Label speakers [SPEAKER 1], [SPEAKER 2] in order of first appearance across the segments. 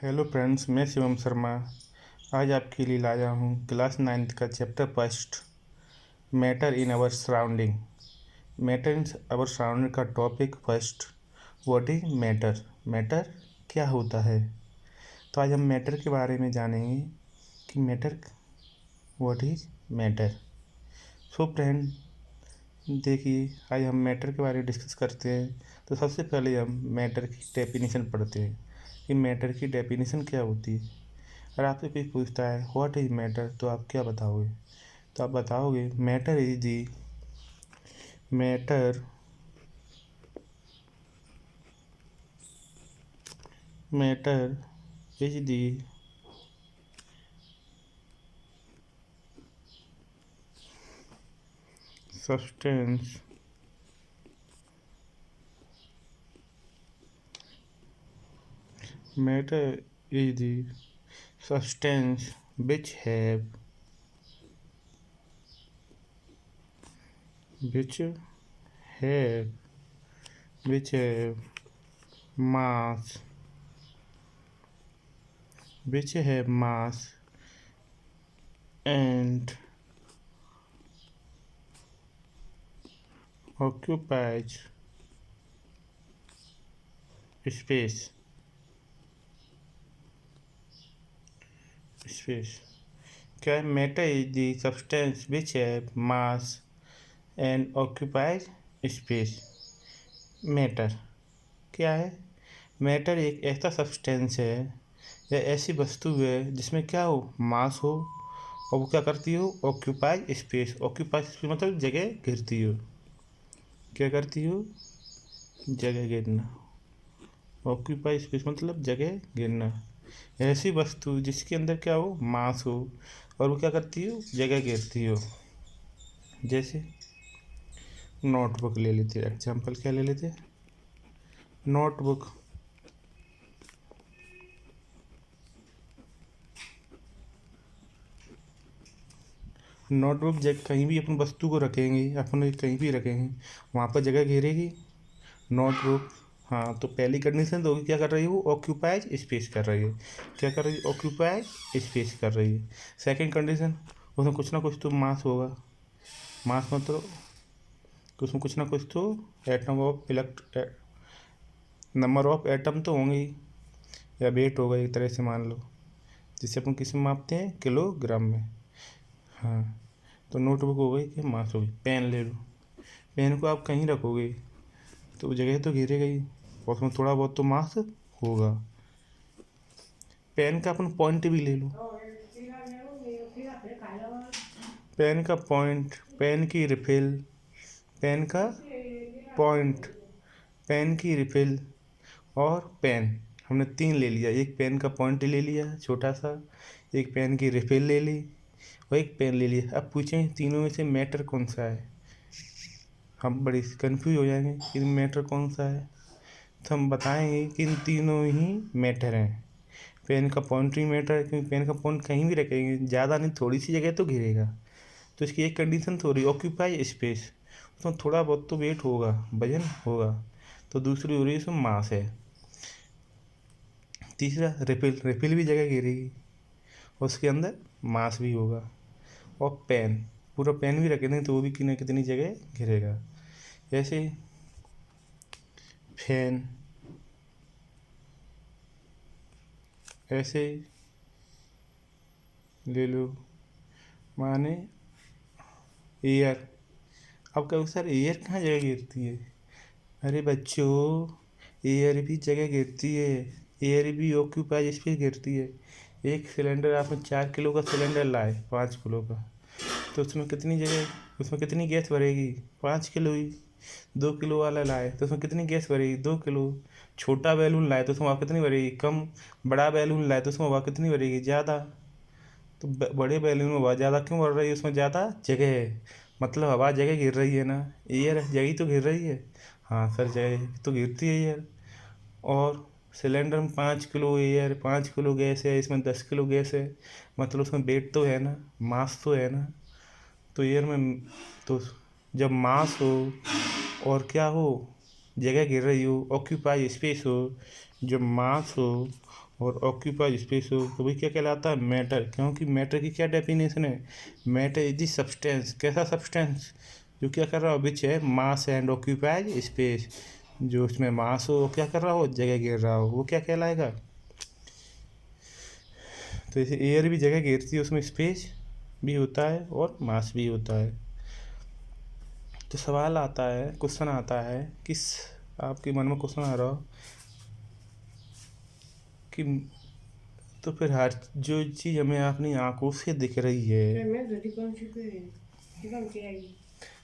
[SPEAKER 1] Hello friends, मैं शिवम शर्मा। आज आपके लिए लाया हूँ क्लास 9th का chapter first, matter in our surrounding. Matter in our surrounding का topic first, what is matter. Matter क्या होता है। तो आज हम मैटर के बारे में जानेंगे कि matter, what is matter. So friend, देखिए, आज हम मैटर के बारे में डिस्कस करते हैं। तो सबसे पहले हम मैटर की डेफिनेशन पढ़ते हैं कि मैटर की डेफिनेशन क्या होती है। अगर आपसे कोई पूछता है व्हाट इज मैटर, तो आप क्या बताओगे। तो आप बताओगे matter is the matter matter is the substance matter is the substance which have which have which have mass which have mass and occupies space space क्या matter is the substance which have mass and occupies space. Matter क्या है। Matter एक ऐसा substance है या ऐसी वस्तु है जिसमें क्या हो, मास हो, और वो क्या करती हो, ऑक्यूपाइज स्पेस। ऑक्यूपाइज स्पेस मतलब जगह घेरती हो। क्या करती हो, जगह घेरना। ऑक्यूपाइज स्पेस मतलब जगह घेरना। ऐसी वस्तु जिसके अंदर क्या हो, मास हो, और वो क्या करती हो, जगह घेरती हो। जैसे नोटबुक ले लेते, एग्जाम्पल क्या ले लेते, नोटबुक। नोटबुक जब कहीं भी अपन वस्तु को रखेंगे, अपन कहीं भी रखेंगे, वहाँ पर जगह घेरेगी नोटबुक। हाँ, तो पहली कंडीशन तो होगी क्या कर रही है, वो ऑक्यूपाइज स्पेस कर रही है। क्या कर रही है, ऑक्यूपाइज स्पेस कर रही है। सेकंड कंडीशन, उसमें कुछ ना कुछ तो मास होगा। मास मतलब उसमें कुछ ना कुछ तो atom of number of atom तो होंगे ही, या वेट होगा एक तरह से मान लो, जिसे अपन किस में मापते हैं, किलोग्राम में। हाँ, तो नोटबुक हो गई कि मास हो गई। पेन ले लो, पेन को आप कहीं रखोगे तो जगह तो घेरेगा ही, और उसमें थोड़ा बहुत तो मास होगा। पेन का अपन पॉइंट भी ले लो, पेन का पॉइंट, पेन की रिफिल, पेन का पॉइंट, पेन की रिफिल और पेन, हमने तीन ले लिया। एक पेन का पॉइंट ले लिया छोटा सा, एक पेन की रिफिल ले ली, और एक पेन ले लिया। अब पूछें तीनों में से मैटर कौन सा है, हम बड़ी कंफ्यूज हो जाएंगे कि मैटर कौन सा है। तो हम बताएंगे कि इन तीनों ही मैटर हैं। पेन का पॉइंट ही मैटर है, क्योंकि पेन का पॉइंट कहीं भी रखेंगे, ज़्यादा नहीं, थोड़ी सी जगह तो घेरेगा। तो इसकी एक कंडीशन तो हो रही ऑक्यूपाई स्पेस, उसमें थोड़ा बहुत तो वेट होगा, वजन होगा। तो दूसरी हो रही है उसमें मास है। तीसरा रिफिल, रिफिल भी जगह घेरेगी, उसके अंदर मास भी होगा। और पेन, पूरा पेन भी रखेंगे तो वो भी कितनी कितनी जगह घेरेगा। ऐसे फैन, ऐसे ले लो, माने एयर। अब कहो सर एयर कहाँ जगह घेरती है। अरे बच्चों, एयर भी जगह घेरती है, एयर भी ऑक्यूपाइज स्पेस घेरती है। एक सिलेंडर, आपने 4 किलो का सिलेंडर लाए, 5 किलो का, तो उसमें कितनी जगह, उसमें कितनी गैस भरेगी, 5 किलो ही। 2 किलो वाला लाए तो उसमें कितनी गैस भरेगी, 2 किलो। छोटा बैलून लाए तो उसमें हवा कितनी भरेगी, कम। बड़ा बैलून लाए तो उसमें हवा कितनी भरेगी, ज़्यादा। तो बड़े बैलून में हवा ज़्यादा क्यों भर रही है, उसमें ज़्यादा जगह है, मतलब हवा जगह घिर रही है ना। एयर जगह ही तो घिर रही है। हाँ सर, जगह तो घिरती है एयर। और सिलेंडर में 5 किलो एयर, 5 किलो गैस है, इसमें 10 किलो गैस है, मतलब उसमें वेट तो है ना, मास तो है ना। तो एयर में तो जब मास हो और क्या हो, जगह घेर रही हो, ऑक्यूपाई स्पेस हो, जब मास हो और ऑक्यूपाई स्पेस हो तो वही क्या कहलाता है, मैटर। क्योंकि मैटर की क्या डेफिनेशन है, मैटर इज द सब्सटेंस। कैसा सब्सटेंस, जो क्या कर रहा हो, विच है मास एंड ऑक्यूपाई स्पेस। जो उसमें मास हो वो क्या कर रहा हो, जगह घेर रहा हो, वो क्या कहलाएगा। तो जैसे एयर भी जगह घेरती है, उसमें स्पेस भी होता है और मास भी होता है। तो सवाल आता है, क्वेश्चन आता है, किस आपके मन में क्वेश्चन आ रहा हो कि तो फिर हर जो चीज़ हमें अपनी आंखों से दिख रही है,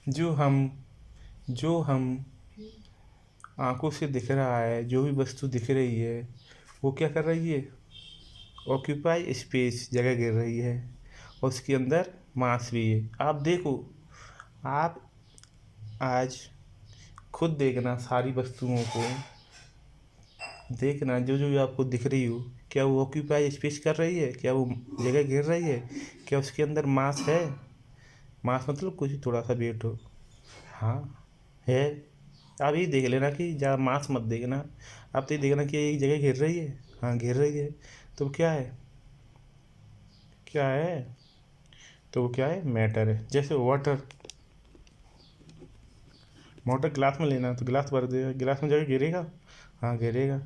[SPEAKER 1] जो हम जो हम आंखों से दिख रहा है, जो भी वस्तु दिख रही है वो क्या कर रही है, ऑक्यूपाई स्पेस, जगह घेर रही है, और उसके अंदर मास भी है। आप देखो, आप आज खुद देखना सारी वस्तुओं को, देखना जो जो आपको दिख रही हो, क्या वो ऑक्यूपाई स्पेस कर रही है, क्या वो जगह घेर रही है, क्या उसके अंदर मास है। मास मतलब कुछ थोड़ा सा वेट हो, हाँ है। आप ये देख लेना कि जहाँ मास मत देखना, आप तो ये देखना कि एक जगह घेर रही है, हाँ घेर रही है, तो क्या है, क्या है, तो वो क्या है, मैटर है। जैसे वाटर, वाटर गिलास में लेना तो गिलास भर देगा, गिलास में जगह घेरेगा, हाँ घेरेगा,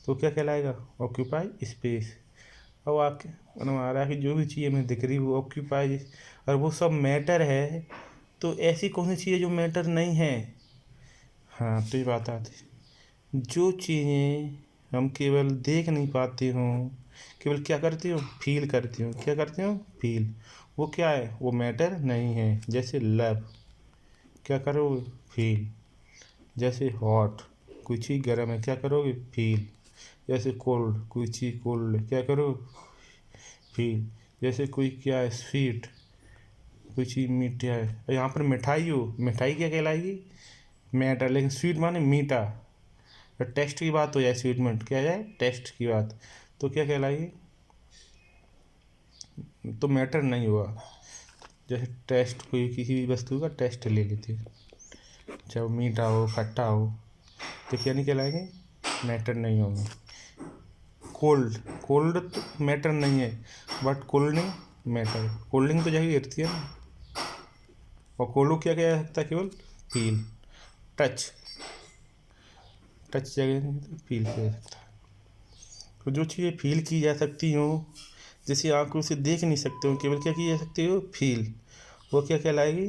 [SPEAKER 1] तो क्या कहलाएगा, ऑक्यूपाई स्पेस। अब आपके मन में आ रहा है कि जो भी चीज़ हमें दिख रही है वो ऑक्यूपाई, और वो सब मैटर है, तो ऐसी कौन सी चीज़ है जो मैटर नहीं है। हाँ, तो ये बात आती, जो चीज़ें हम केवल देख नहीं पाते हों, केवल क्या करती हो, फील करती हो, क्या करती हो, फील, वो क्या है, वो मैटर नहीं है। जैसे लव, क्या करोगे, फील। जैसे हॉट, कोई चीज़ गर्म है, क्या करोगे, फील। जैसे कोल्ड, कोई चीज़ कोल्ड है, क्या करो, फील। जैसे कोई क्या है, स्वीट, कोई चीज़ मीठा है, यहाँ पर मिठाई हो, मिठाई क्या कहलाएगी, मैटर। लेकिन स्वीट माने मीठा, तो टेस्ट की बात हो जाए, स्वीट में क्या जाए, टेस्ट की बात, तो क्या कहलाएगी, तो मैटर नहीं हुआ। जैसे टेस्ट, कोई किसी भी वस्तु का टेस्ट ले लेते, चाहे वो मीठा हो खट्टा हो, तो क्या नहीं कहलाएंगे, मैटर नहीं होंगे। कोल्ड, कोल्ड तो मैटर नहीं है, बट कोल्डिंग मैटर, कोल्डिंग तो जगह गिरती है ना। और कोल्ड को क्या कह सकता है, केवल फील। टच, टच जगह नहीं तो फील किया जा सकता है। तो जो चीज़ें फील की जा सकती हो, जैसे आंखों से देख नहीं सकते हो, केवल क्या की जा सकती हो, फील, वो क्या कहलाएगी,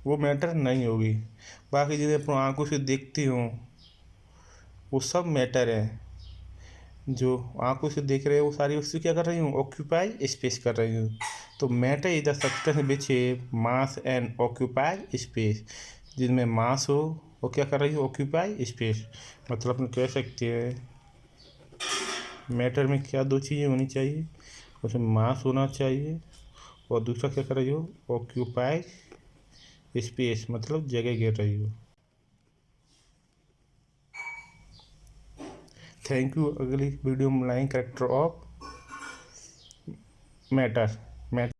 [SPEAKER 1] वो मैटर नहीं होगी। बाकी चीज़ें अपनी आंखों से देखती हो वो सब मैटर है। जो आंखों से देख रहे हो वो सारी वस्तु क्या कर रही हूँ, ऑक्यूपाई स्पेस कर रही हूँ। तो matter is the substance which mass and occupy space, जिनमें मास हो वो क्या कर रही हो, ऑक्यूपाई स्पेस। मतलब अपन कह सकते हैं मैटर में क्या दो चीज़ें होनी चाहिए, उसमें मास होना चाहिए, और दूसरा क्या कर रही हो, ऑक्यूपाई स्पेस, मतलब जगह घेर रही हो। Thank you. अगली वीडियो में लाएंगे करेक्टर ऑफ मैटर। मैटर